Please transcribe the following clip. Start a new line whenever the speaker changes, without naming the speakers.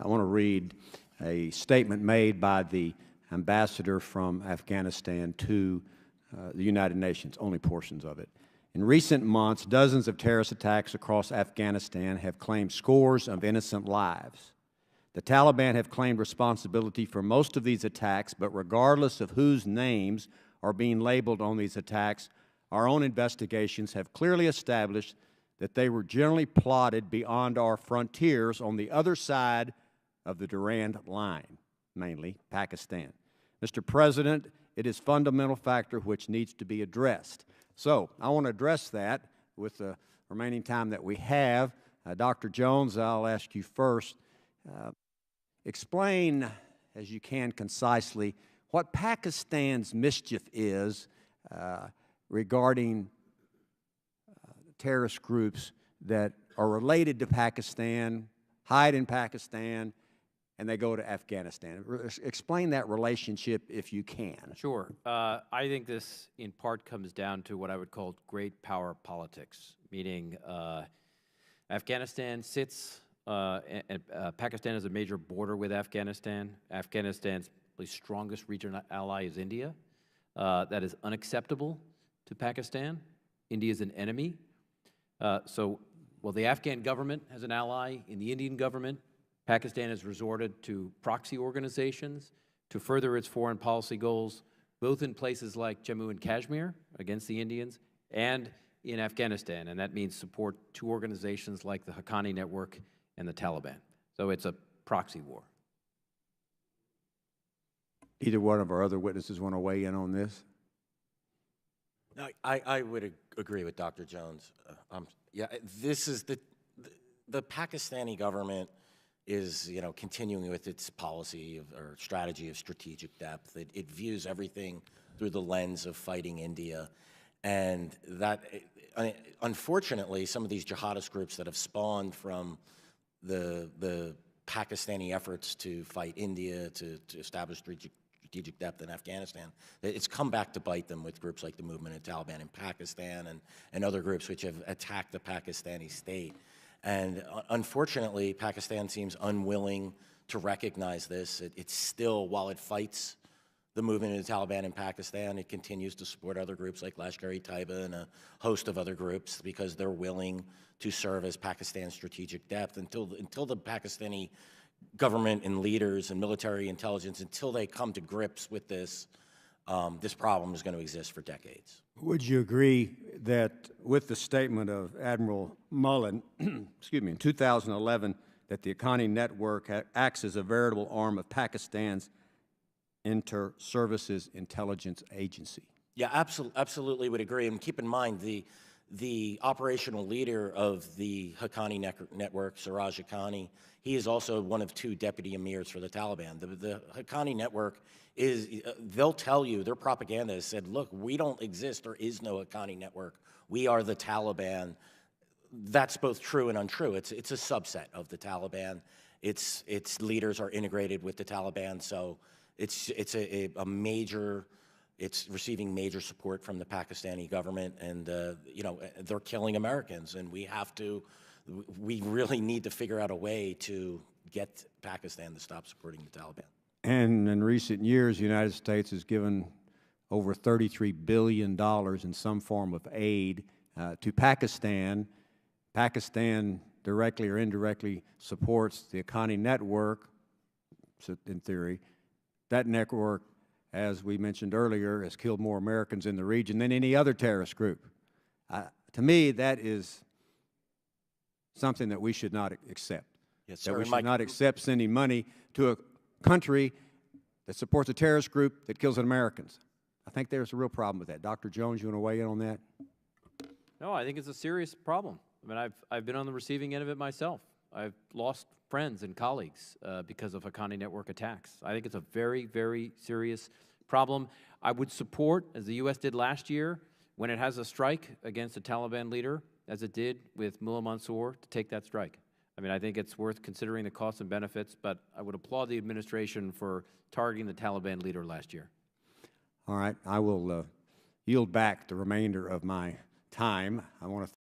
I want to read a statement made by the ambassador from Afghanistan to the United Nations, only portions of it. In recent months, dozens of terrorist attacks across Afghanistan have claimed scores of innocent lives. The Taliban have claimed responsibility for most of these attacks, but regardless of whose names are being labeled on these attacks, our own investigations have clearly established that they were generally plotted beyond our frontiers on the other side of the Durand Line, mainly Pakistan. Mr. President, it is a fundamental factor which needs to be addressed. So I want to address that with the remaining time that we have. Dr. Jones, I'll ask you first. Explain, as you can concisely, what Pakistan's mischief is regarding terrorist groups that are related to Pakistan, hide in Pakistan, and they go to Afghanistan. Explain that relationship if you can.
Sure. I think this in part comes down to what I would call great power politics, meaning Afghanistan sits, and Pakistan is a major border with Afghanistan. Afghanistan's strongest regional ally is India. That is unacceptable to Pakistan. India is an enemy. So while the Afghan government has an ally in the Indian government, Pakistan has resorted to proxy organizations to further its foreign policy goals, both in places like Jammu and Kashmir against the Indians and in Afghanistan. And that means support two organizations like the Haqqani Network and the Taliban. So it's a proxy war.
Either one of our other witnesses want to weigh in on this?
I would agree with Dr. Jones. Yeah, this is the Pakistani government is, continuing with its policy or strategy of strategic depth. It views everything through the lens of fighting India, and that, unfortunately, some of these jihadist groups that have spawned from the Pakistani efforts to fight India, to establish strategic depth in Afghanistan, it's come back to bite them with groups like the Movement of Taliban in Pakistan and other groups which have attacked the Pakistani state. And unfortunately, Pakistan seems unwilling to recognize this. It's still, while it fights the Movement of the Taliban in Pakistan, it continues to support other groups like Lashkar-e-Taiba and a host of other groups because they're willing to serve as Pakistan's strategic depth until the Pakistani government and leaders and military intelligence, until they come to grips with this, this problem is going to exist for decades.
Would you agree that with the statement of Admiral Mullen, excuse me, in 2011, that the Haqqani Network acts as a veritable arm of Pakistan's Inter-Services Intelligence Agency?
Yeah, absolutely would agree. And keep in mind, the operational leader of the Haqqani Network, Siraj Haqqani, he is also one of two deputy emirs for the Taliban. The Haqqani Network is, they'll tell you, their propaganda has said, look, we don't exist, there is no Haqqani Network. We are the Taliban. That's both true and untrue. It's a subset of the Taliban. Its leaders are integrated with the Taliban, so it's a major, it's receiving major support from the Pakistani government, and they're killing Americans, and we really need to figure out a way to get Pakistan to stop supporting the Taliban.
And in recent years, the United States has given over $33 billion in some form of aid to Pakistan. Pakistan directly or indirectly supports the Haqqani Network, in theory. That network, as we mentioned earlier, has killed more Americans in the region than any other terrorist group. To me, that is something that we should not accept.
Yes, sir.
That we should not accept sending money to a country that supports a terrorist group that kills Americans. I think there's a real problem with that. Dr. Jones, you want to weigh in on that?
No, I think it's a serious problem. I mean, I've been on the receiving end of it myself. I've lost friends and colleagues because of Haqqani Network attacks. I think it's a very, very serious problem. I would support, as the U.S. did last year, when it has a strike against a Taliban leader, as it did with Mullah Mansour, to take that strike. I mean, I think it's worth considering the costs and benefits, but I would applaud the administration for targeting the Taliban leader last year.
All right. I will yield back the remainder of my time. I want to